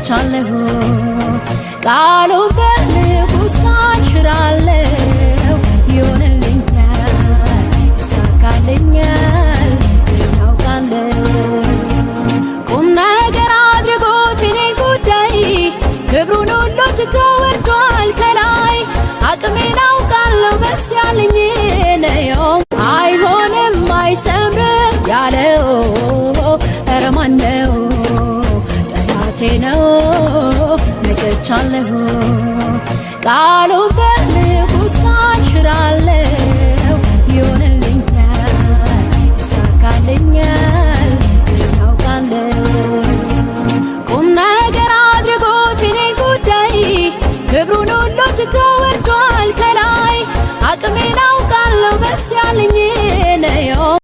መጥቻለሁ ቃሉ በንጉሥ ታሽራለሁ ይሆንልኛል ይሳካልኛል ያውቃለሁ ቁም ነገር አድርጎት እኔ ጉዳይ ክብሩን ሁሉ ትቶ ወርዷል ከላይ አቅሜን አውቃለሁ በሱ ያለኝ ነው አይሆንም አይሰምርም ያለው ኧረ ማነው ጠላቴ ነው መጥቻለሁ ቃሉ